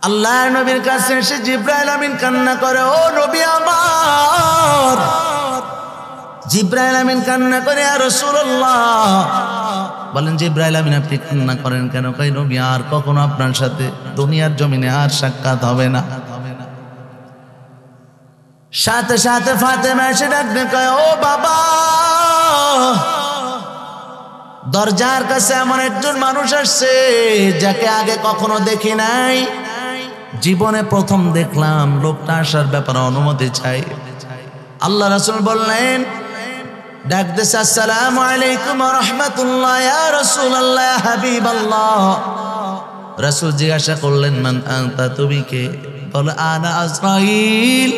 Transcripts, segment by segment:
আল্লাহর নবীর কাছে এসে জিবরাইল আমিন কান্না করে, ও নবী আমার। জিবরাইল আমিন কান্না করে, ইয়া রাসূলুল্লাহ। বলেন জিবরাইল আমিন আপনি কান্না করেন কেন? কই নবী আর কখনো আপনার সাথে দুনিয়ার জমিনে আর সাক্ষাৎ হবে না। সাথে সাথে ফাতেমা এসে ডাকতে কয়, ও বাবা, দরজার কাছে এমন একজন মানুষ আসছে যাকে আগে কখনো দেখি নাই, জীবনে প্রথম দেখলাম, লোকটা আসার ব্যাপারে অনুমতি চাই। আল্লাহ রাসূল বললেন, ডাক দিছে, আসসালামু আলাইকুম ওয়া রাহমাতুল্লাহ ইয়া রাসূলুল্লাহ ইয়া হাবিবাল্লাহ। রাসূল জিজ্ঞাসা করলেন, মান আনতা, তুমি কে? বলে, আনা আজরাইল।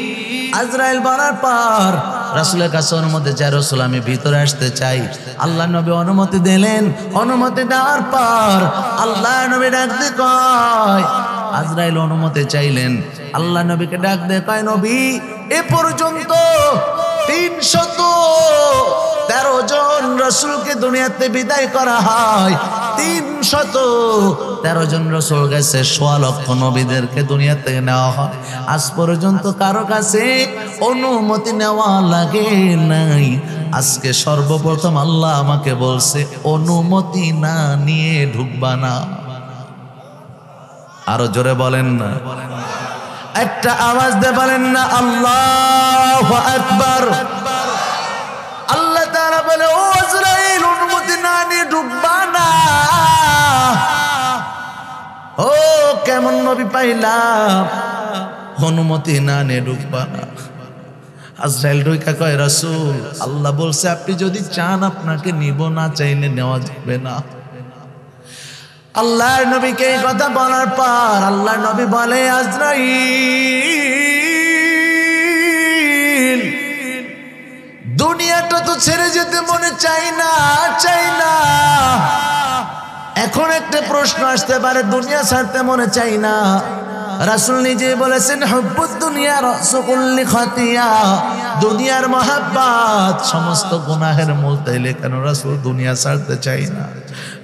আজরাইল বলার পর রাসূলের কাছে অনুমতি চাই, রাসূল আমি ভিতরে আসতে চাই। আল্লাহ নবী অনুমতি দিলেন। অনুমতি দেওয়ার পর আল্লাহ নবী ডাক দিয়ে কয়, আজরাইল অনুমতি চাইলেন। আল্লাহ নবীকে ডাক দিয়ে কয়, নবী এ পর্যন্ত 313 জন রাসূলকে দুনিয়াতে বিদায় করা হয়। 313 জন রাসূল গেছে, 1.25 লক্ষ নবীদেরকে দুনিয়া থেকে নেওয়া হয়। আজ পর্যন্ত কারো কাছে অনুমতি নেওয়া লাগে নাই। আজকে সর্বপ্রথম আল্লাহ আমাকে বলছে, অনুমতি না নিয়ে ঢুকবা না। আরো জোরে বলেন না, একটা আওয়াজ দিয়ে বলেন না, আল্লাহু আকবার। আল্লাহ তাআলা বলে, ও আজরাইল অনুমতি না নিয়ে ঢুকবা না। ও কেমন নবী পাইলাম, অনুমতি না নিয়ে ঢুকবা না। আজরাইল ঢুকা কয়, রাসূল আল্লাহ বলছে আপনি যদি চান আপনাকে নিব, না চাইলে নেওয়া যাবে না। আল্লাহর নবীকে এই কথা বলার পর আল্লাহর নবী বলে, আজরাইল দুনিয়াটা তো ছেড়ে যেতে মনে চাই না। এখন একটা প্রশ্ন আসতে পারে, দুনিয়া ছাড়তে মনে চাই না। রাসূল নিজে বলেছেন, হুব্বুদ দুনিয়া রাসু কুল্লি খাতিয়া। দুনিয়ার মহাব্বত সমস্ত গুনাহের মূল। তাইলে কেন রাসূল দুনিয়া ছাড়তে চাই না?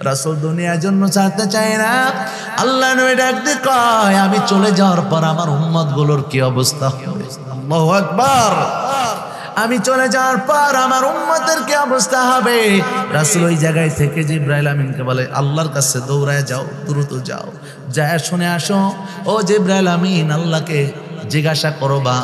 রাসূল দুনিয়ার জন্য ছাড়তে চায় না। আল্লাহ নবী ডাক দিয়ে কয়, আমি চলে যাওয়ার পর আমার উম্মত গুলোর কি অবস্থা হবে? আল্লাহু আকবার। আমি চলে যাওয়ার পর আমার উম্মতের কি অবস্থা হবে? রাসূল ওই জায়গায় থেকে জিবরাইল আমিনকে বলে, আল্লাহর কাছে দৌড়ায় যাও, দ্রুত যাও, যায় শুনে আসো। ও জিবরাইল আমিন, আল্লাহকে জিজ্ঞাসা করবা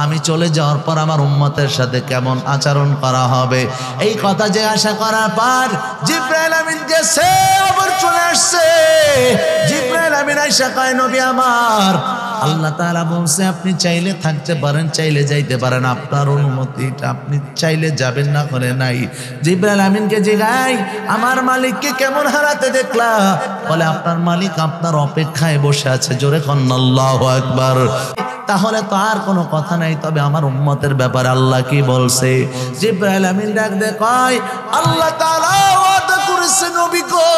আমি চলে যাওয়ার পর আমার উম্মতের সাথে কেমন আচরণ করা হবে। এই কথা জিজ্ঞাসা করার পর জিবরাইল আমিন গেছে, আবার চলে আসছে। জিবরাইল আমিন আয়েশা কয়, নবী আমার, আল্লাহ তাআলা বলছে আপনি চাইলে থাকতে পারেন, চাইলে যাইতে পারেন, আপনার অনুমতিটা, আপনি চাইলে যাবেন, না করে নাই। জিবরাইল আমিনকে জিগাই, আমার মালিককে কেমন হারাতে দেখলা? বলে, আপনার মালিক আপনার অপেক্ষায় বসে আছে। জোরে কন্না আল্লাহু আকবার। তাহলে তো আর কোনো কথা নাই, তবে আমার উম্মতের ব্যাপারে আল্লাহ কি বলছে? জিবরাইল আমিন ডাক দিয়ে কয়, আল্লাহ তাআলা ওয়াদা করেছে নবী গো,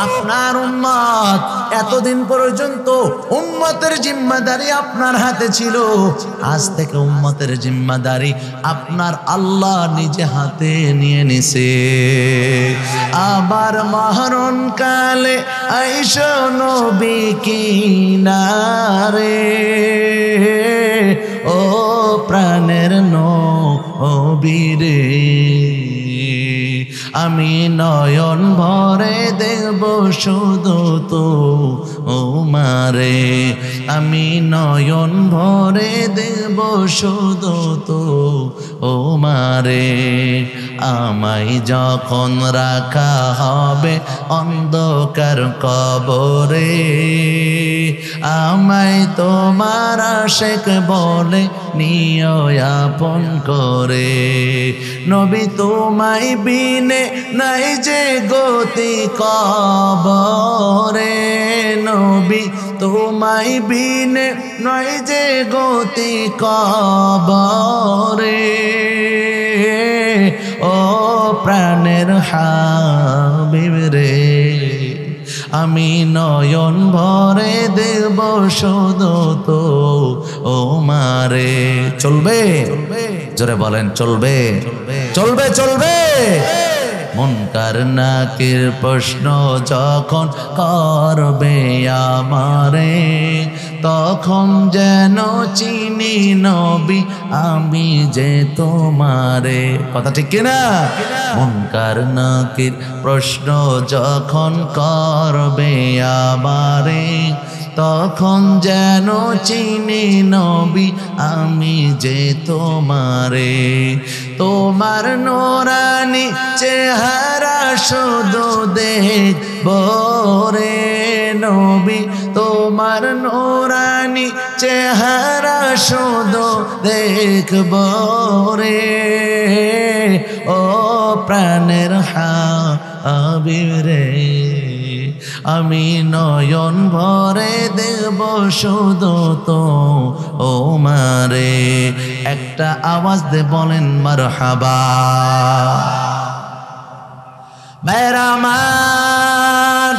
আপনার উম্মত এতদিন পর্যন্ত উম্মতের জিম্মাদারি আপনার হাতে ছিল, আজ থেকে উম্মতের জিম্মাদারি আপনার আল্লাহ নিজে হাতে নিয়ে নিছে। আবার মরণ কালে আইসো নবী কিনারে, ও প্রাণের নবী রে, আমি নয়ন ভরে দেখব শুধু তো মারে, আমি নয়ন ভরে দেখব শুধু তো মারে। আমায় যখন রাখা হবে অন্ধকার কবরে, আমায় তোমার আশিক বলে নিও আপন করে। নবী তোমায় বিনে নাই যে গতি কবরে, নবী তোমায় বিনে নাই যে গতি কবরে। ও প্রাণের হাবিব রে, আমি নয়ন ভরে দেব শুধু তো মারে। চলবে? জোরে বলেন, চলবে? চলবে? মুনকার নাকির প্রশ্ন যখন করবে আমারে, তখন যেন চিনি নবী আমি যে তোমারে। কথা ঠিক কিনা? মুনকার নাকির প্রশ্ন যখন করবে আমারে, তখন যেন চিনি নবী আমি যে তোমারে। তোমার নূরানি চেহারা শুধু দেখব রে নবী, তোমার নূরানি চেহারা শুধু দেখব রে। ও প্রাণের হাবিব রে, আমি নয়ন ভরে দেব শুধু তো ও মারে। একটা আওয়াজ দে বলেন মারহাবা। মেরামান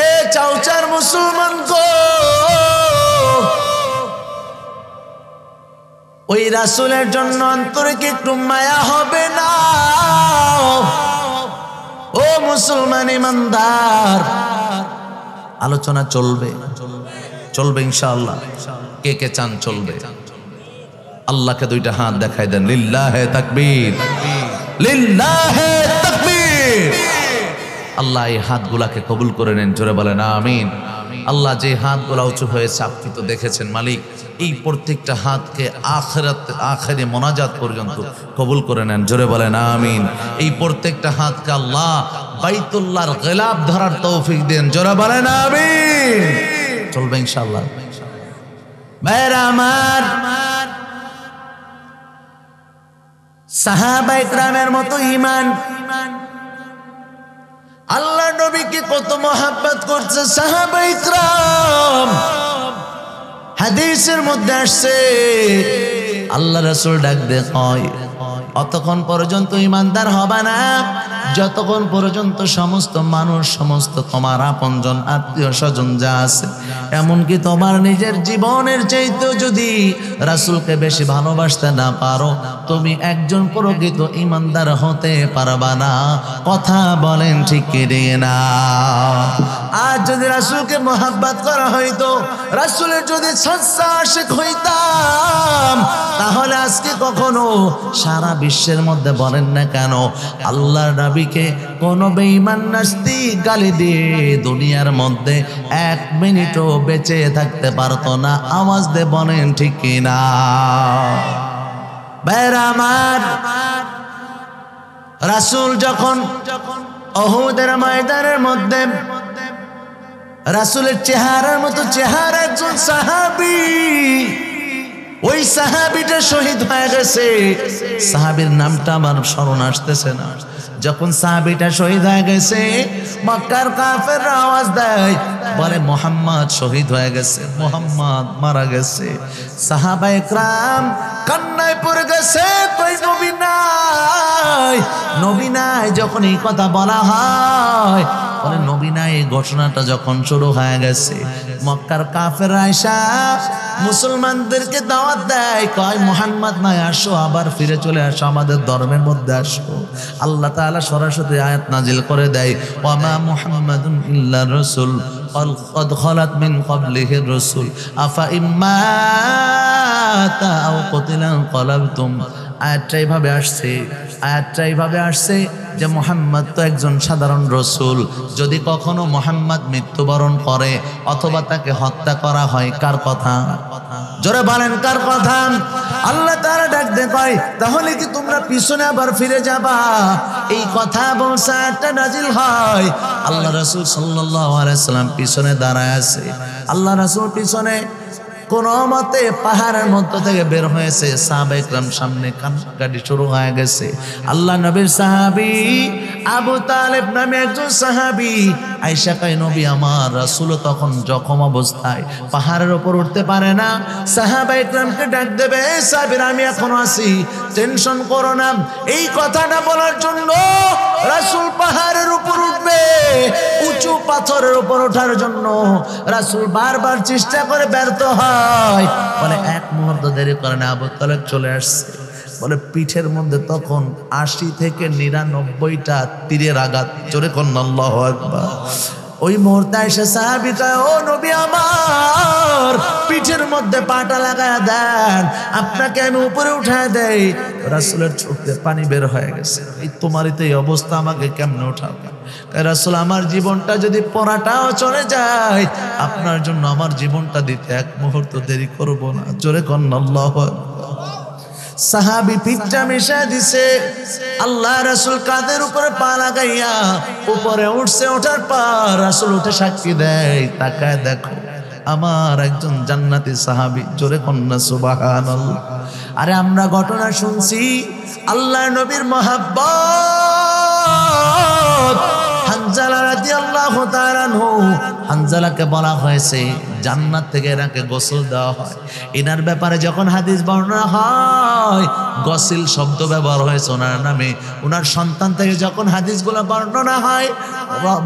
এ চাউচার মুসলমান গো, ওই রাসূলের জন্য অন্তরে কি একটু মায়া হবে না? ও মুসলমান ইমানদার, আলোচনা চলবে চলবে ইনশাআল্লাহ। কে কে চান চলবে? আল্লাহকে দুইটা হাত দেখাই দেন, লিল্লাহে তাকবীর, লিল্লাহে তাকবীর। আল্লাহ এই হাতগুলাকে কবুল করে নেন, জোরে বলেন আমিন। আল্লাহ যে হাতগুলা উঁচু হয়েছে আপনি তো দেখেছেন মালিক, এই প্রত্যেকটা হাতকে আখেরে মোনাজাত পর্যন্ত কবুল করে নেন, জোরে বলেন আমিন। এই প্রত্যেকটা হাতকে আল্লাহ বাইতুল্লাহর গিলাফ ধরার তৌফিক দেন, জোরে বলেন আমিন। চলবে ইনশাআল্লাহ। ভাইরা আমার, সাহাবায়ে কেরামের মতো ঈমান, আল্লাহ নবীকে কত মহব্বত করছে সাহাবায়ে কেরাম। হাদিসের মধ্যে আসছে আল্লাহ রাসূল ডাক দিয়ে কয়, অতক্ষণ পর্যন্ত ইমানদার হবে না যতক্ষণ পর্যন্ত সমস্ত মানুষ, সমস্ত তোমার আপনজন আত্মীয় স্বজন যা আছে, এমনকি তোমার নিজের জীবনের চাইতেও যদি রাসূলকে বেশি ভালোবাসতে না পারো, তুমি একজন প্রকৃত ইমানদার হতে পারবা না। কথা বলেন ঠিক কি না? আজ যদি রাসূলকে মহব্বত করা হইতো, রাসূলের যদি সচ্চা আশিক হইতাম, তাহলে আজকে কখনো সারা বিশ্বের মধ্যে বলেন না কেন আল্লাহর নবীকে কোন বেঈমান নাস্তিক গালি দিয়ে দুনিয়ার মধ্যে এক মিনিটও বেঁচে থাকতে পারতো না। আওয়াজ দে বলেন ঠিক কিনা? ভাইরা আমার, রাসূল যখন উহুদের ময়দানের মধ্যে রাসূলের চেহারার মতো চেহারা একজন সাহাবী, ওই সাহাবীটা শহীদ হয়ে গেছে। সাহাবীর নামটা আমার স্মরণ আসতেছে না। যখন সাহাবীটা শহীদ হয়ে গেছে, মক্কার কাফেররা আওয়াজ দেয়, বলে মুহাম্মদ শহীদ হয়ে গেছে, মুহাম্মদ মারা গেছে। সাহাবায়ে কেরাম কান্নায় পড়ে গেছে, কই নবী নাই, নবী নাই। যখন এই কথা বলা হয়, বলে নবী নাই, এই ঘটনাটা যখন শুরু হয়ে গেছে, মক্কার কাফেররা আইসা মুসলমানদেরকে দাওয়াত দেয়, কয় মুহাম্মদ নাই, আসো আবার ফিরে চলে আসো, আমাদের ধর্মের মধ্যে আসো। আল্লাহ তাআলা সরাসরি আয়াত নাজিল করে দেয়, ওয়া মা মুহাম্মাদুন ইল্লা রাসূল قد خلت من قبله الرسل أفإما مات أو قتل انقلبتم। আয়াতটা এইভাবে আসছে যে মুহাম্মদ তো একজন সাধারণ রসুল, যদি কখনো মুহাম্মদ মৃত্যুবরণ করে অথবা তাকে হত্যা করা হয়, কার কথা? জোরে বলেন কার কথা? আল্লাহ তাআলা ডাক দিয়ে কয়, তাহলে কি তোমরা পিছনে আবার ফিরে যাবা? এই কথা বলছে আয়াতটা নাজিল হয়। আল্লাহ রাসূল সাল্লাল্লাহু আলাইহি সাল্লাম পিছনে দাঁড়ায় আছে। আল্লাহ রাসূল পিছনে কোন মতে পাহাড়ের মধ্য থেকে বের হয়েছে, সাহাবায়ে কেরাম সামনে কান্নাকাটি শুরু হয়ে গেছে। আল্লাহ নবীর সাহাবী আবু তালেব নামে একজন সাহাবী আয়েশা কয়, নবী আমার, রাসূল তখন জখম অবস্থায় পাহাড়ের উপর উঠতে পারে না। সাহাবায়ে কেরামকে ডাক দেবে, সাহাবীরা আমি এখনো আছি, টেনশন করো না। এই কথাটা বলার জন্য রাসূল পাহাড়ের উপর উঠবে, উঁচু পাথরের উপর ওঠার জন্য রাসূল বারবার চেষ্টা করে ব্যর্থ হয়। বলে এক মুহূর্ত দেরি করে না, আবু তালেব চলে আসছে। বলে পিঠের মধ্যে তখন 80 থেকে 99টা তীরের আঘাত। জোরে কন্যা আল্লাহু আকবার। ওই মুহূর্তে এসে সাহাবী কয়, ও নবী আমার, পিঠের মধ্যে পাটা লাগায় দেন, আপনাকে আমি উপরে উঠায় দেই। রাসূলের চোখ দিয়ে পানি বের হয়ে গেছে। এই তোমারই তো এই অবস্থা, আমাকে কেমনে উঠাবে? রাসূল, আমার জীবনটা যদি পড়াটাও চলে যায়, আপনার জন্য আমার জীবনটা দিতে এক মুহূর্ত দেরি করব না। জোরে কন্যা আল্লাহু আকবার। সাহাবী পিঠটা মিশায় দিছে। আল্লাহ রাসূল কাঁধের উপরে পা লাগাইয়া উপরে উঠছে। ওঠার পর রাসূল উঠে সাক্ষী দেয়, তাকায় দেখো আমার একজন জান্নাতি সাহাবী। জোরে কন্যা সুবহানাল্লাহ। আরে আমরা ঘটনা শুনছি, আল্লাহর নবীর মহব্বত হানজালা রাদিয়াল্লাহু তাআলা আনহু, হানজালাকে বলা হয়েছে জান্নাত থেকে এনাকে গোসল দেওয়া হয়। এনার ব্যাপারে যখন হাদিস বর্ণনা হয়, গসিল শব্দ ব্যবহার হয়েছে ওনার নামে। ওনার সন্তান থেকে যখন হাদিসগুলো বর্ণনা হয়,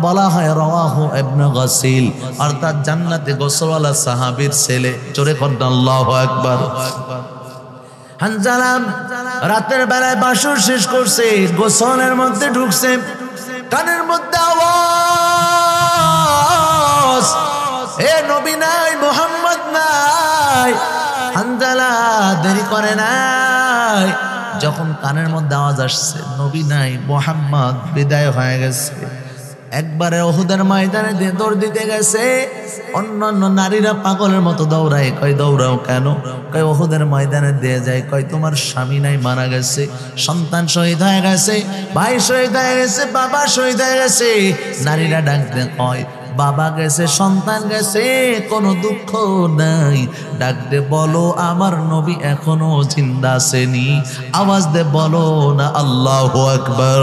বলা হয় রাওয়াহু ইবনে গসিল, অর্থাৎ জান্নাতে গোসলওয়ালা সাহাবীর ছেলে। জোরে কন্যা আল্লাহু আকবার। হানজালা রাতের বেলায় বাসর শেষ করছে, গোসলের মধ্যে ঢুকছে, কানের মধ্যে আওয়াজ, এ নবী নাই, মুহাম্মদ নাই। হানজালা দেরি করে নাই, যখন কানের মধ্যে আওয়াজ আসছে নবী নাই, মুহাম্মদ বিদায় হয়ে গেছে, একবারে উহুদের ময়দানে দিয়ে দৌড় দিতে গেছে। অন্যান্য নারীরা পাগলের মতো দৌড়ায়। কয় দৌড়াও কেন? কয় উহুদের ময়দানে দিয়ে যায়। কয় তোমার স্বামী নাই, মারা গেছে, সন্তান শহীদ হয়ে গেছে, ভাই শহীদ হয়ে গেছে, বাবা শহীদ হয়ে গেছে। নারীরা ডাক দিয়ে কয় বাবা গেছে, সন্তান গেছে, কোনো দুঃখ নাই। ডাক দে বলো আমার নবী এখনো জিন্দা আছেনি। আওয়াজ দে বলো না আল্লাহু আকবার।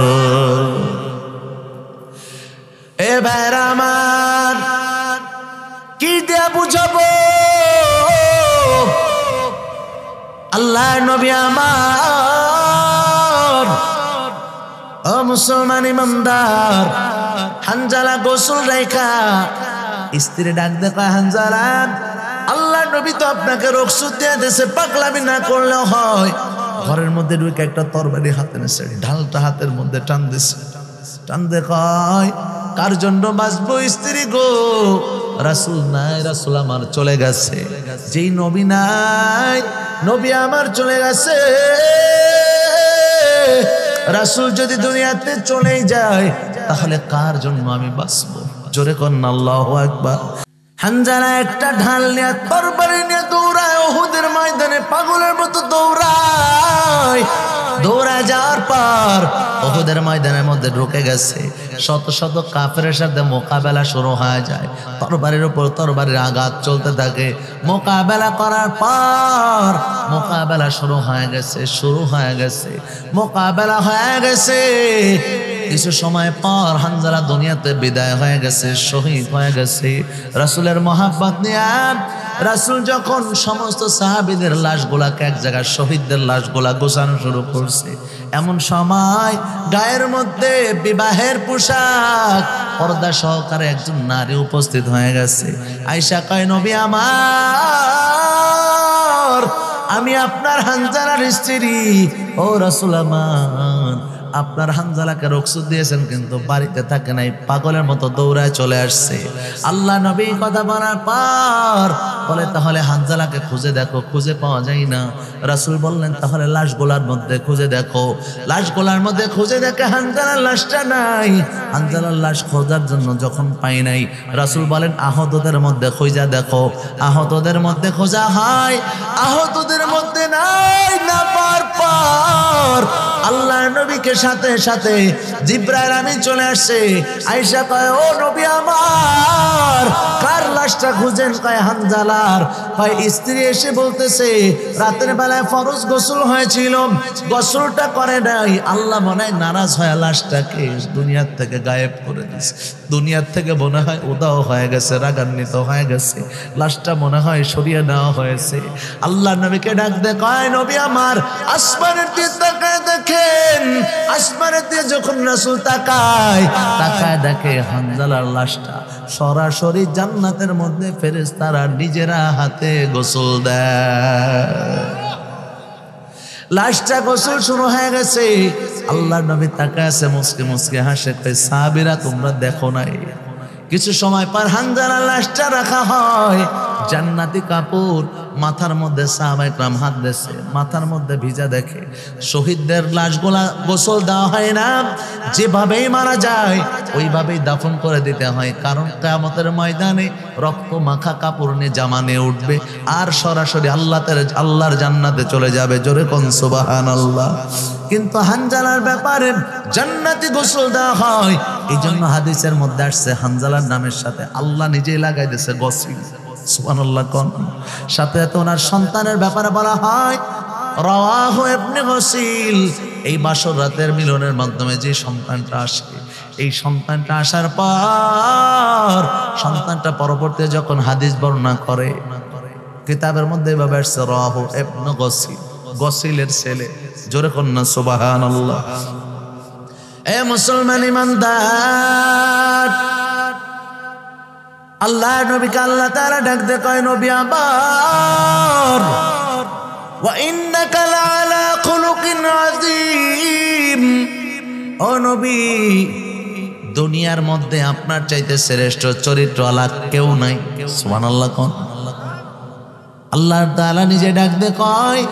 এ ভাইরা আমার, কি দিয়ে বুঝাবো আল্লাহ নবী আমার? ও মুসলমান ইমানদার, হানজালা গোসল রেখা স্ত্রী ডাক দেখা, হানজালা আল্লাহ নবী তো আপনাকে রুখসত দিয়ে দিয়েছে, পাগলামি না করলেও হয়। ঘরের মধ্যে ঢুকে একটা তরবারি হাতে নিয়েছে, ঢালটা হাতের মধ্যে টান দিছে। টান দে কয় কার জন্য বাঁচবো স্ত্রী গো? রাসূল নাই, রাসূল আমার চলে গেছে। যেই নবী নাই, নবী আমার চলে গেছে। রাসূল যদি দুনিয়াতে চলে যায়, তাহলে কার জন্য আমি বাঁচবো? জোরে কন্না আল্লাহু আকবার। হানজালা একটা ঢাল নিয়ে, তরবারি নিয়ে দৌড়ায় উহুদের ময়দানে, পাগলের মতো দৌড়ায়। দৌড়ায় যাওয়ার পর উহুদের ময়দানের মধ্যে ঢুকে গেছে। শত শত কাফেরের সাথে মোকাবেলা শুরু হয়ে যায়। তরবারির উপর তরবারির আঘাত চলতে থাকে। মোকাবেলা করার পর মোকাবেলা শুরু হয়ে গেছে, মোকাবেলা হয়ে গেছে। কিছু সময় পর হানজালা দুনিয়াতে বিদায় হয়ে গেছে, শহীদ হয়ে গেছে। রাসূলের মহব্বত নিয়ে রাসূল যখন সমস্ত সাহাবীদের লাশগুলাকে এক জায়গায়, শহীদদের লাশগুলা গোছানো শুরু করছে, এমন সময় গায়ের মধ্যে বিবাহের পোশাক পর্দা সহকারে একজন নারী উপস্থিত হয়ে গেছে। আয়েশা কয় নবী আমার, আমি আপনার হানজালার স্ত্রী। ও রাসূল আমার, আপনার হানজালাকে রুখসত দিয়েছেন কিন্তু বাড়িতে থাকে নাই, পাগলের মতো দৌড়ায় চলে আসছে। আল্লাহ নবী কথা বলার পর বলে তাহলে হানজালাকে খুঁজে দেখো, খুঁজে পাওয়া যায় না। রাসূল বললেন তাহলে লাশগুলার মধ্যে খুঁজে দেখো। লাশগুলার মধ্যে খুঁজে দেখে হানজালার লাশটা নাই। হানজালার লাশ খোঁজার জন্য যখন পাই নাই, রাসূল বলেন আহতদের মধ্যে খুঁজে দেখো। আহতদের মধ্যে খোঁজা হয়, আহতদের মধ্যে নাই। না পার পর আল্লাহ নবীকে সাথে সাথে জিবরাইল আমিন চলে আসছে। আয়েশা কয় ও নবী আমার, কার লাশটা খুঁজেন? কয় হানজালার। কয় স্ত্রী এসে বলতেছে রাতের বেলায় ফরজ গোসল হয়েছিল, গোসলটা করে নাই। আল্লাহ মনে হয় নারাজ হয়ে লাশটাকে দুনিয়ার থেকে গায়েব করে দিয়েছে। দুনিয়ার থেকে মনে হয় উদাও হয়ে গেছে, রাগান্বিত হয়ে গেছে। লাশটা মনে হয় সরিয়ে নেওয়া হয়েছে। আল্লাহ নবীকে ডাক দে, কয় নবী আমার, আসমানের দিকে তাকায় দেখেন। আসমানের দিকে যখন রাসূল তাকায় দেখে হানজালার লাশটা সরাসরি জান্নাতের মধ্যে ফেরেশতারা নিজেরা হাতে গোসল দেয়। লাশটা গোসল শুরু হয়ে গেছে। আল্লাহর নবী তাকায় আছে, মুসকে মুসকে হাসে, কয় সাহাবীরা তোমরা দেখো নাই? কিছু সময় পর হানজালার লাশটা রাখা হয়, জান্নাতি কাপড় মাথার মধ্যে, সাহাবায়ে কেরাম হাত দিয়েছে, মাথার মধ্যে ভিজা দেখে। শহীদদের লাশগুলা গোসল দেওয়া হয় না, যেভাবেই মারা যায় ওইভাবেই দাফন করে দিতে হয়, কারণ কিয়ামতের ময়দানে রক্ত মাখা কাপড় নিয়ে জামা নিয়ে উঠবে আর সরাসরি আল্লাহর জান্নাতে চলে যাবে। জোরে কোন সুবহানাল্লাহ। কিন্তু হানজালার ব্যাপারে জান্নাতি গোসল দেওয়া হয়, এই জন্য হাদিসের মধ্যে আসছে হানজালার নামের সাথে আল্লাহ নিজেই লাগাই দিয়েছে গসিল। সুবহানাল্লাহ কোন সাথে তো ওনার সন্তানের ব্যাপারে বলা হয় রাওয়াহু ইবনে গসিল। এই বাসর রাতের মিলনের মাধ্যমে যে সন্তানটা আসে, এই সন্তানটা আসার পর সন্তানটা পরবর্তী যখন হাদিস বর্ণনা করে, কিতাবের মধ্যে এভাবে আসছে রাওয়াহু ইবনে গসিল, গসিলের ছেলে। জোরে কন্যা সুবহানাল্লাহ। এ মুসলমান ইমানদার, আল্লাহ নবীকে আল্লাহ তাআলা ডাক দে, কয় নবী আবার ওয়া ইন্নাকা লাআলা খুলুকিন আযীম। ও নবী, দুনিয়ার মধ্যে আপনার চাইতে শ্রেষ্ঠ চরিত্রওয়ালা কেউ নাই। সুবহানাল্লাহ কোন আল্লাহ তাআলা নিজে ডাক দে, কয়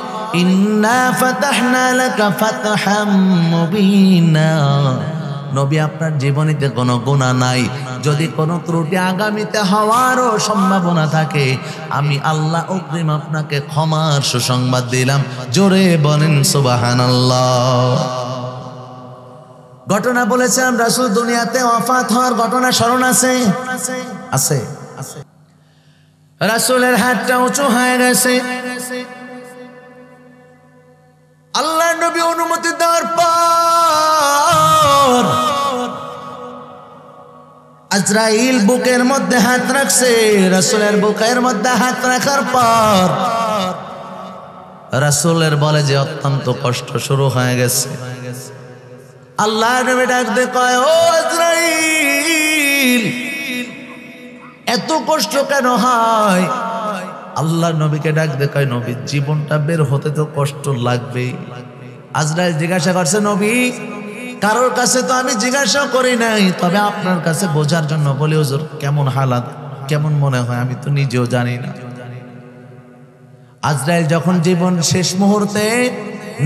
ইন্না ফাতাহনা লাকা ফাতহাম মুবিনা। নবী আপনার জীবনীতে কোনো গুনাহ নাই, যদি কোনো ত্রুটি আগামীতে হওয়ারও সম্ভাবনা থাকে আমি আল্লাহ অগ্রিম আপনাকে ক্ষমার সুসংবাদ দিলাম। জোরে বলেন সুবহানাল্লাহ। ঘটনা বলেছিলাম রাসূল দুনিয়াতে ওয়াফাত হওয়ার ঘটনা স্মরণ আছে? আছে। রাসূলের হাতটা উঁচু হয়ে গেছে। আল্লাহ নবী অনুমতি দেওয়ার পর আজরাইল বুকের মধ্যে হাত রাখছে। রাসূলের বুকের মধ্যে হাত রাখার পর রাসূলের বলে যে অত্যন্ত কষ্ট শুরু হয়ে গেছে। আল্লাহ নবী ডাক দিয়ে কয়, ও আজরাইল, এত কষ্ট কেন হয়? আল্লাহ নবীকে ডাক দিয়ে কয়, নবী জীবনটা বের হতে তো কষ্ট লাগবেই। আজরাইল জিজ্ঞাসা করছে, নবী কারোর কাছে তো আমি জিজ্ঞাসা করি নাই, তবে আপনার কাছে বোঝার জন্য বলি, হুজুর কেমন হালাত, কেমন মনে হয় আমি তো নিজেও জানি না। আজরাইল যখন জীবন শেষ মুহূর্তে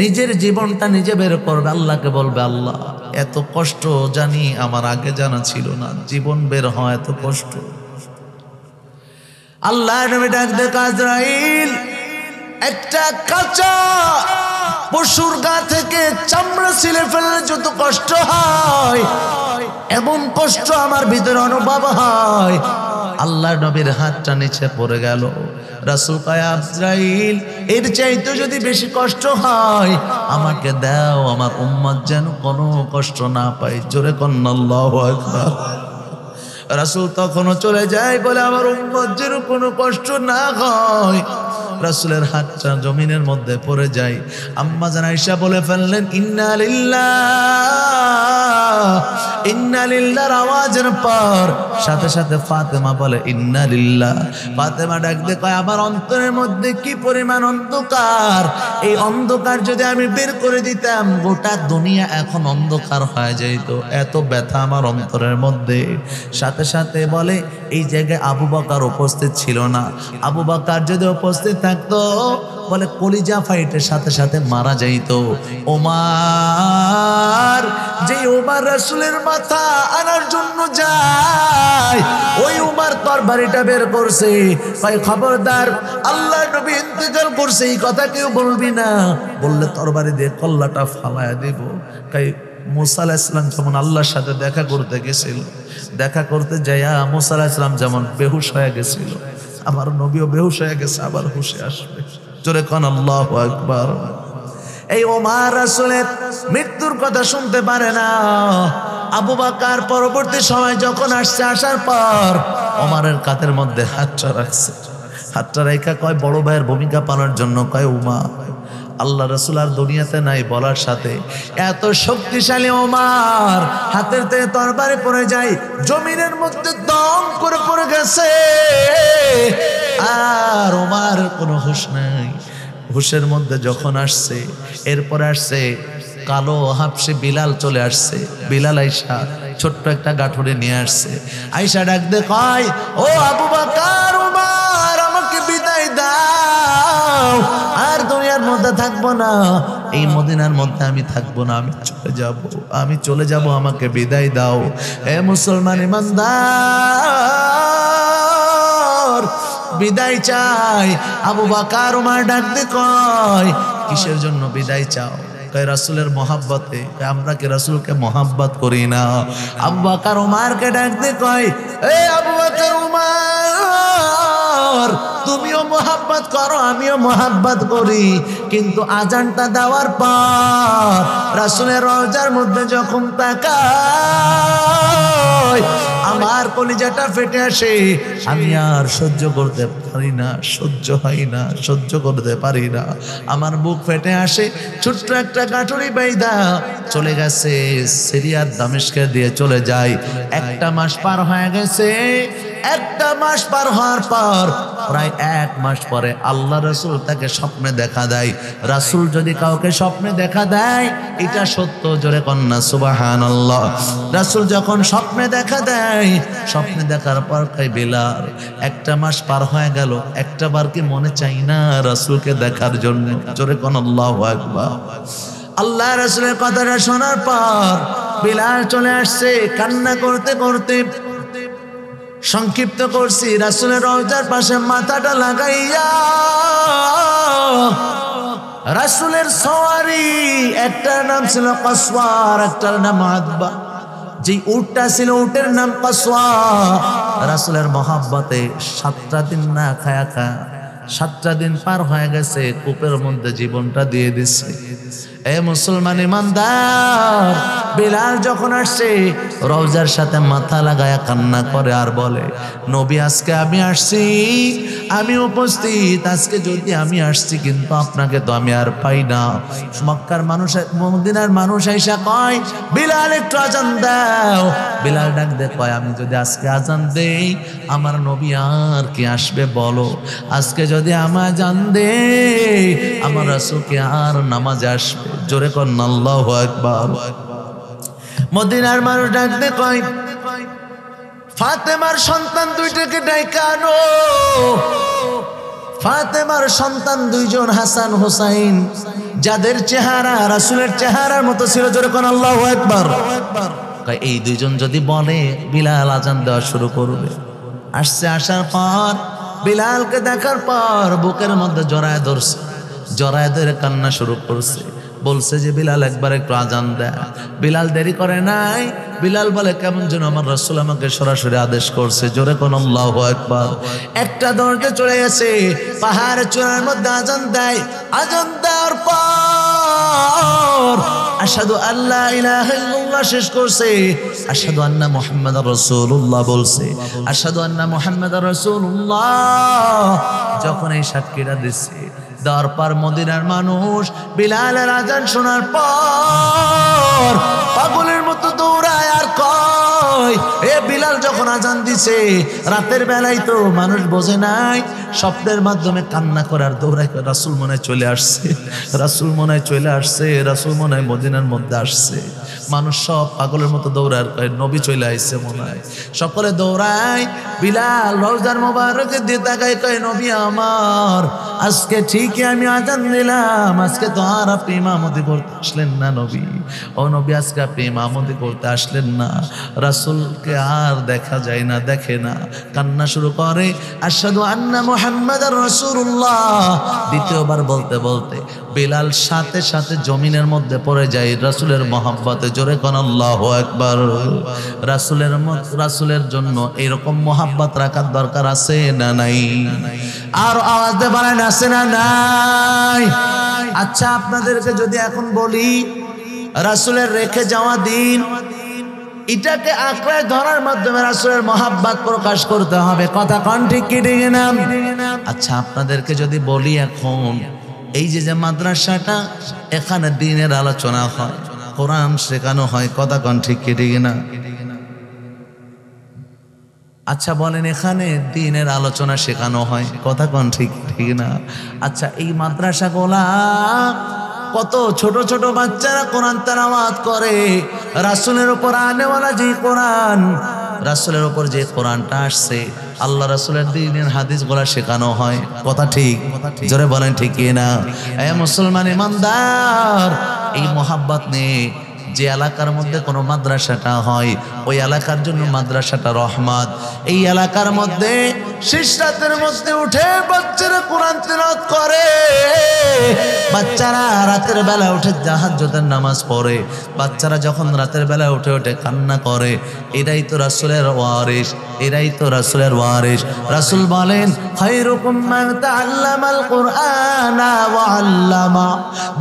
নিজের জীবনটা নিজে বের করবে, আল্লাহকে বলবে, আল্লাহ এত কষ্ট জানি আমার আগে জানা ছিল না, জীবন বের হয় এত কষ্ট। আল্লাহ নবী ডাক দেয়, আজরাইল একটা কাঁচা পশুর গা থেকে চামড়া ছিলে ফেললে যত কষ্ট হয় এমন কষ্ট আমার ভিতরে অনুভব হয়। আল্লাহ নবীর হাতটা নিচে পড়ে গেল। রাসূল কয়, আজরাইল এর চাইতে যদি বেশি কষ্ট হয় আমাকে দাও, আমার উম্মত যেন কোনো কষ্ট না পায়। জোরে কন্না আল্লাহু আকবার। রাসূল তখনও চলে যায়, বলে আমার উম্মত যেন কোনো কষ্ট না হয়। রাসূলের হাতটা জমিনের মধ্যে পড়ে যায়। আম্মা জান আয়েশা বলে ফেললেন, ইন্না লিল্লাহ ইন্না লিল্লাহর আওয়াজের পর সাথে সাথে ফাতেমা বলে ইন্না লিল্লাহ। ফাতেমা ডাক দিয়ে কয়, আমার অন্তরের মধ্যে কি পরিমাণ অন্ধকার, এই অন্ধকার যদি আমি বের করে দিতাম গোটা দুনিয়া এখন অন্ধকার হয়ে যেত, এত ব্যথা আমার অন্তরের মধ্যে। সাথে সাথে বলে, এই জায়গায় আবু বকর উপস্থিত ছিল না, আবু বকর যদি উপস্থিত থাকতো বলে কলিজা ফাইটের সাথে সাথে মারা যাইত। ওমর, যে ওমর রাসূলের মাথা আনার জন্য যায়, ওই ওমর তরবারিটা বের করছে, ভাই খবরদার আল্লাহ নবী ইন্তেকাল করছে এই কথা কেউ বলবি না, বললে তরবারি দিয়ে কল্লাটা ফালায়া দেব। তাই মুসা আলাইহিস সালাম যেমন আল্লাহর সাথে দেখা করতে গেছিল, দেখা করতে যাইয়া মুসা আলাইহিস সালাম যেমন বেহুশ হয়ে গেছিল, আমার নবীও বেহুশ হয়ে গেছে, আবার হুশে আসবে। জোরে কোন আল্লাহু আকবার। এই ওমর রাসূলের মৃত্যুর কথা শুনতে পারে না। আবু বকর পরবর্তী সময় যখন আসছে, আসার পর ওমরের কাঁধের মধ্যে হাতটা রাখছে, হাতটা রেখা কয় বড় ভাইয়ের ভূমিকা পালনের জন্য, কয় ওমর আল্লাহ রাসূল আর দুনিয়াতে নাই বলার সাথে এত শক্তিশালী ওমর হাতের থেকে তরবারি পড়ে যায়, জমিনের মধ্যে দম করে পড়ে গেছে, আর ওমর কোনো হুঁশ নাই। হুশের মধ্যে যখন আসছে, এরপরে আসছে কালো হাবশে বিলাল চলে আসছে। বিলাল আইসা ছোট্ট একটা গাঠুরে নিয়ে আসছে। আইসা ডাক দে কয়, ও আবু বকর উমর, আমাকে বিদায় দাও, আর দুনিয়ার মধ্যে থাকবো না, এই মদিনার মধ্যে আমি থাকবো না, আমি চলে যাব, আমাকে বিদায় দাও। এ মুসলমান ইমানদার, বিদায় চাই। আবু বকর উমর ডাক দে কয়, কিসের জন্য বিদায় চাও? কয় রাসূলের মহব্বতে। আমরা কি রাসূলকে মহব্বত করি না? আবু বকর উমরকে ডাক দে কয়, এ আবু বকর উমর, তুমিও মহব্বত করো, আমিও মহব্বত করি, কিন্তু আজানটা দেওয়ার পর রাসূলের রওজার মধ্যে যখন তাকাই, আমার কলিজাটা ফেটে আসে। আমি আর সহ্য করতে পারি না, সহ্য হয় না, সহ্য করতে পারি না, আমার বুক ফেটে আসে। ছোট্ট একটা গাঠুরি বাইদা চলে গেছে সিরিয়ার দামেস্কে দিয়ে চলে যায়। একটা মাস পার হয়ে গেছে। একটা মাস পার হওয়ার পর প্রায় 1 মাস পরে আল্লাহ রাসূল তাকে স্বপ্নে দেখা দেয়। রাসূল যদি কাউকে স্বপ্নে দেখা দেয়, এটা সত্য, জোরে কন্যা সুবহানাল্লাহ। রাসূল যখন স্বপ্নে দেখা দেয়, স্বপ্নে দেখার পর কয়, বিলাল, 1 মাস পার হয়ে গেল, একটা বার কি মনে চাই না রাসূলকে দেখার জন্য? জোরে কন্যা আল্লাহু আকবার। আল্লাহ রাসূলের কথাটা শোনার পর বিলাল চলে আসছে কান্না করতে করতে। সংক্ষিপ্ত করছি, রাসূলের রওজার পাশে মাথাটা লাগাইয়া রাসূলের সওয়ারি, একটার নাম ছিল কসওয়ার, একটার নাম আদবা। যে উটটা ছিল, উটের নাম কসওয়া। রাসূলের মহব্বতে 7টা দিন না খায়া 7টা দিন পার হয়ে গেছে, কূপের মধ্যে জীবনটা দিয়ে দিচ্ছে। এ মুসলমান ইমানদার, বিলাল যখন আসছে রওজার সাথে মাথা লাগায়া কান্না করে আর বলে, নবী আজকে আমি আসছি, আমি উপস্থিত, আজকে যদি আমি আসছি, কিন্তু আপনাকে তো আমি আর পাই না। মক্কার মানুষ, মদিনার মানুষ আইসা কয়, বিলাল একটু আজান দাও। বিলাল ডাক দে কয়, আমি যদি আজকে আজান দেই, আমার নবী আর কি আসবে বলো? আজকে যদি আমি আজান দেই, আমার রাসূল কি আর নামাজে আসবে? জোরে কন্না আল্লাহু আকবার। মদিনার মানুষ ডাক দে কয়, ফাতেমার সন্তান 2টাকে ডাইকা আনো। ফাতেমার সন্তান 2 জন, হাসান হোসাইন, যাদের চেহারা রাসূলের চেহারার মতো ছিল। জোরে কন্না আল্লাহু আকবার। এই 2 জন যদি বলে, বিলাল আজান দেওয়া শুরু করবে। আসছে, আসার পর বিলালকে দেখার পর বুকের মধ্যে জড়ায় ধরছে, জড়ায় ধরে কান্না শুরু করছে। বলছে যে, বিলাল একবার একটু আজান দেয়। বিলাল দেরি করে নাই। বিলাল বলে, কেমন যেন আমার রাসূল আমাকে সরাসরি আদেশ করছে। জোরে কোন আল্লাহু আকবার। একটা দরজা চলে গেছে, পাহাড়ের চূড়ার মধ্যে আজান দেয়। আজান দেওয়ার পর আশহাদু আল্লা ইলাহা ইল্লাল্লাহ শেষ করছে, আশহাদু আন্না মুহাম্মাদুর রাসূলুল্লাহ বলছে। আশহাদু আন্না মুহাম্মাদুর রাসূলুল্লাহ যখন এই সাক্ষীটা দিচ্ছে, দেওয়ার পর মদিনার মানুষ বিলালের আজান শোনার পর পাগলের মতো দৌড়ায় আর কয়, এ বিলাল যখন আজান দিছে, রাতের বেলায় তো মানুষ বোঝে নাই, স্বপ্নের মাধ্যমে কান্না করার দৌড়ায়, রাসূল মনে হয় চলে আসছে, রাসূল মনে হয় চলে আসছে, রাসূল মনে হয় মদিনার মধ্যে আসছে। মানুষ সব পাগলের মতো দৌড়ায়, কয় নবী চলে আসছে মনে হয়। সকলে দৌড়ায়, বিলাল রওজার মোবারকের দিয়ে তাকায়, কয় নবী আমার, আজকে ঠিকই আমি আজান দিলাম, আজকে তো আর আপনি ইমামতি করতে আসলেন না নবী। ও নবী, আজকে আপনি ইমামতি করতে আসলেন না। রাসূলকে আর দেখা যায় না, দেখে না, কান্না শুরু করে, আশহাদু আন্না মুহাম্মাদুর রাসূলুল্লাহ। দ্বিতীয়বার বলতে বলতে বিলাল সাথে সাথে জমিনের মধ্যে পড়ে যায় রাসূলের মহব্বতে। জোরে কোন আল্লাহু আকবার। রাসূলের জন্য এরকম মহব্বত রাখার দরকার আছে না নাই? আর আওয়াজ দিয়ে বলেন, আছে না নাই? আচ্ছা, আপনাদেরকে যদি এখন বলি, রাসূলের রেখে যাওয়া দিন, এটাকে আঁকড়ে ধরার মাধ্যমে রাসূলের মহব্বত প্রকাশ করতে হবে। কথা কোন ঠিক কি ঠিক না? আচ্ছা, আপনাদেরকে যদি বলি, এখন এই যে মাদ্রাসাটা, এখানে দ্বীনের আলোচনা হয়, কোরআন শেখানো হয়, কথা কোন ঠিক কি ঠিক না? আচ্ছা বলেন, এখানে দ্বীনের আলোচনা শেখানো হয়, কথা কোন ঠিক ঠিক না? আচ্ছা, এই মাদ্রাসাগুলা কত ছোট ছোট বাচ্চারা কোরআন তেলাওয়াত করে। রাসূলের উপর আনেওয়ালা যে কোরআন, রাসূলের উপর যে কোরআনটা আসছে, আল্লাহ রাসূলের দ্বীনের হাদিসগুলা শেখানো হয়, কথা ঠিক? জোরে বলেন ঠিক কি না? এ মুসলমান ইমানদার, এই মোহাব্বত নিয়ে যে এলাকার মধ্যে কোনো মাদ্রাসাটা হয়, ওই এলাকার জন্য মাদ্রাসাটা রহমত। এই এলাকার মধ্যে শেষ রাতের মধ্যে উঠে বাচ্চারা কোরআন তিলাওয়াত করে, বাচ্চারা রাতের বেলা উঠে তাহাজ্জুদের নামাজ পড়ে, বাচ্চারা যখন রাতের বেলা উঠে উঠে কান্না করে, এরাই তো রাসূলের ওয়ারিস, এরাই তো রাসূলের ওয়ারিস। রাসূল বলেন, খায়রুকুম মান তাআল্লামাল কুরআনা ওয়া আল্লামা,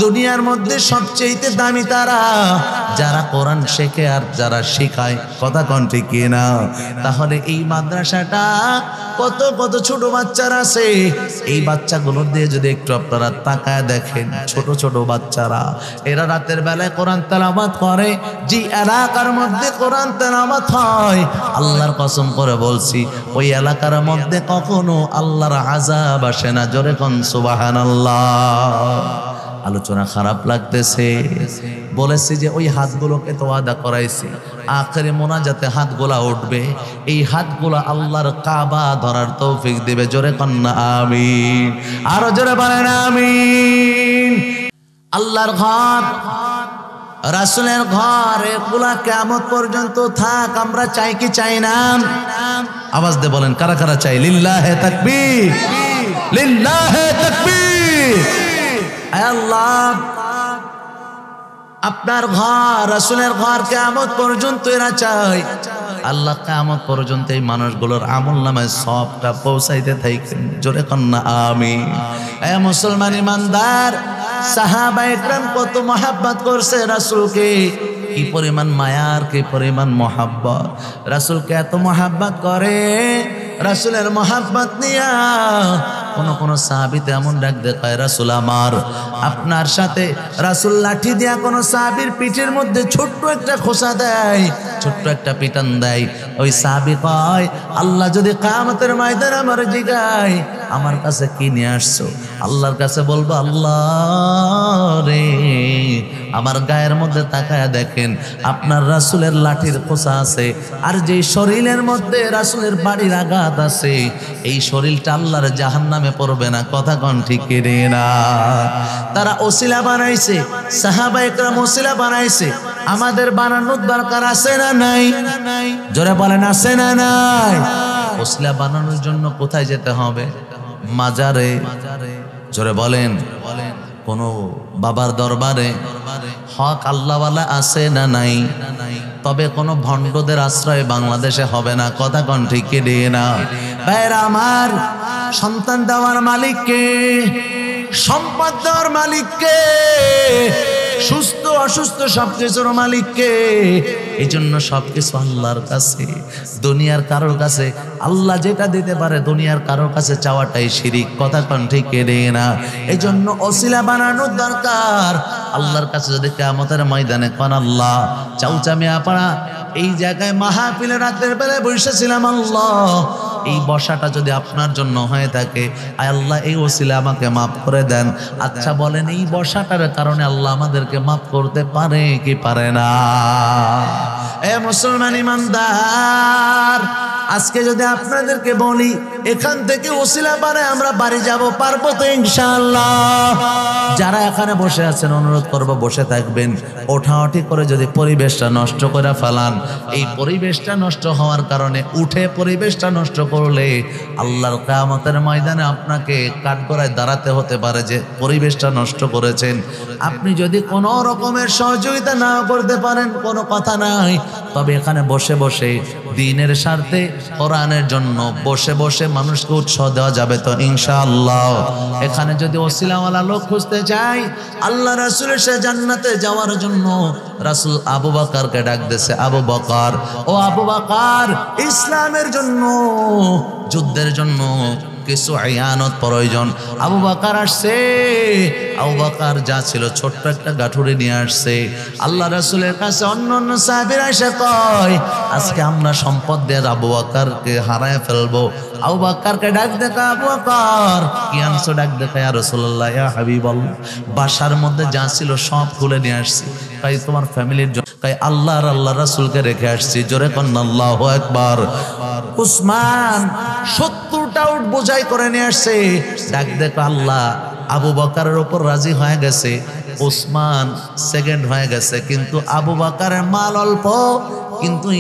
দুনিয়ার মধ্যে সবচেয়ে দামি তারা যারা কোরআন শেখে আর যারা শেখায়, কথা কোন ঠিক কি না? তাহলে এই মাদ্রাসাটা কত কত ছোট বাচ্চারা আছে, এই বাচ্চাগুলোর দিয়ে যদি একটু আপনারা তাকায় দেখেন, ছোট ছোট বাচ্চারা এরা রাতের বেলায় কোরআন তেলাওয়াত করে। যে এলাকার মধ্যে কোরআন তেলাওয়াত হয়, আল্লাহর কসম করে বলছি, ওই এলাকার মধ্যে কখনো আল্লাহর আযাব আসে না। জোরে কোন সুবহানাল্লাহ। আলোচনা খারাপ লাগতেছে, বলেছি যে ওই হাতগুলোকে তো ওয়াদা করাইছি, আখেরে মোনাজাতে হাতগুলা উঠবে, এই হাতগুলা আল্লাহর কাবা ধরার তৌফিক দিবে। জোরে কন্না আমিন, আরো জোরে বলেন আমিন। আল্লাহর ঘর, রাসূলের ঘর, এগুলা কিয়ামত পর্যন্ত থাক, আমরা চাই কি চাই না? আওয়াজ দিয়ে বলেন, কারা কারা চাই? লিল্লাহে তাকবীর, লিল্লাহে তাকবীর। আল্লাহ, আপনার ঘর, রাসূলের ঘর কিয়ামত পর্যন্ত এরা চাই। আল্লাহ কিয়ামত পর্যন্ত এই মানুষগুলোর আমলনামায় সবটা পৌঁছাইতে থাকেন। জোরে কন্না আমিন। এ মুসলমান ইমানদার, সাহাবায়ে কেরাম কত মহব্বত করছে রাসূলকে, কি পরিমাণ মায়ার, কি পরিমাণ মহব্বত। রাসূলকে এত মহব্বত করে, রাসূলের মহব্বত নিয়া কোন কোন সাহাবীতে এমন ডাক দেখায়, রাসূল আমার। আপনার সাথে রাসূল লাঠি দিয়া কোন সাহাবীর পিঠের মধ্যে ছোট্ট একটা খোঁচা দেয়, ছোট্ট একটা পিটান দেয়। ওই সাহাবী কয়, আল্লাহ যদি কিয়ামতের ময়দানে আমার জিগায় আমার কাছে কি নিয়ে আসছো, আল্লাহর কাছে বলবো, আল্লাহ রে, আমার গায়ের মধ্যে তাকায়া দেখেন আপনার রাসূলের লাঠির খোঁচা আছে, আর যে শরীরের মধ্যে রাসূলের বাড়ির আঘাত আছে, এই শরীরটা আল্লাহর জাহান্নামে পড়বে না। কথা কোন ঠিক কি না? তারা ওসিলা বানাইছে, সাহাবায়ে কেরাম ওসিলা বানাইছে, আমাদের বানানোর দরকার আছে না নাই? জোরে বলেন, আছে না নাই? ওসিলা বানানোর জন্য কোথায় যেতে হবে? মাজারে। জোরে বলেন, কোন বাবার দরবারে। হক আল্লাহওয়ালা আছে না নাই? তবে কোন ভণ্ডদের আশ্রয় বাংলাদেশে হবে না। কথা কোন ঠিক কি না? ভাইরা আমার, সন্তান দেওয়ার মালিক কে? সম্পদ দেওয়ার মালিক কে? সুস্থ অসুস্থ সবকিছুর মালিক কে? এই জন্য সবকিছু আল্লাহর কাছে, দুনিয়ার কারোর কাছে। আল্লাহ যেটা দিতে পারে দুনিয়ার কারোর কাছে চাওয়াটাই শিরিক। কথা কোন ঠিক না? এই জন্য ওসিলা বানানোর দরকার। আল্লাহর কাছে যদি কিয়ামতের ময়দানে কোন আল্লাহ, চাউচামিয়া পাড়া এই জায়গায় মাহফিলে রাতের বেলায় বসেছিলাম, আল্লাহ এই বসাটা যদি আপনার জন্য হয়ে থাকে, আয় আল্লাহ এই ওসিলা আমাকে মাফ করে দেন। আচ্ছা বলেন, এই বসাটার কারণে আল্লাহ আমাদেরকে মাফ করতে পারে কি পারে না? এ মুসলমান ইমানদার, আজকে যদি আপনাদেরকে বলি এখান থেকে ওসিলা বানায় আমরা বাড়ি যাব, পারবো তো ইনশাআল্লাহ? যারা এখানে বসে আছেন অনুরোধ করব বসে থাকবেন। ওঠাওঠি করে যদি পরিবেশটা নষ্ট করে ফেলান, এই পরিবেশটা নষ্ট হওয়ার কারণে, উঠে পরিবেশটা নষ্ট করলে আল্লাহর কিয়ামতের ময়দানে আপনাকে কাঠগড়ায় দাঁড়াতে হতে পারে যে পরিবেশটা নষ্ট করেছেন। আপনি যদি কোনো রকমের সহযোগিতা না করতে পারেন কোনো কথা নাই, তবে এখানে বসে বসে দ্বীনের স্বার্থে, কোরআনের জন্য বসে বসে মানুষকে উৎসাহ দেওয়া যাবে তো ইনশাআল্লাহ। এখানে যদি ওসিলাওয়ালা লোক খুঁজতে চাই, আল্লাহ রাসূলের সে জান্নাতে যাওয়ার জন্য রাসূল আবু বকরকে ডাক দিয়েছে, আবু বকর, ও আবু বকর, ইসলামের জন্য, যুদ্ধের জন্য কিছু আয়ানত প্রয়োজন। আবু বকর আসছে, আবু বকর যা ছিল ছোট্ট একটা গাঠুরি নিয়ে আসছে। আল্লাহ রাসূলের কাছে অন্য অন্য সাহাবীরা এসে কয় আজকে আমরা সম্পদ দিয়ে আবু বকরকে হারায় ফেলবো। আবু বকরকে ডাক দেখা, আবু বকর কি আনছো? ডাক দেখা, ইয়া রাসূলুল্লাহ ইয়া হাবিবাল্লাহ, বাসার মধ্যে যা ছিল সব খুলে নিয়ে আসছি। তাই তোমার ফ্যামিলির জন্য, তাই আল্লাহর আল্লাহ রাসূলকে রেখে আসছি। জোরে কন আল্লাহু আকবার। উসমান 70টা উট বোঝাই করে নিয়ে আসছে। ডাক দেখো আল্লাহ আবু বকরের উপর রাজি হয়ে গেছে, উসমান সেকেন্ড হয়ে গেছে, কিন্তু আবু বকরের মাল অল্প, কিন্তু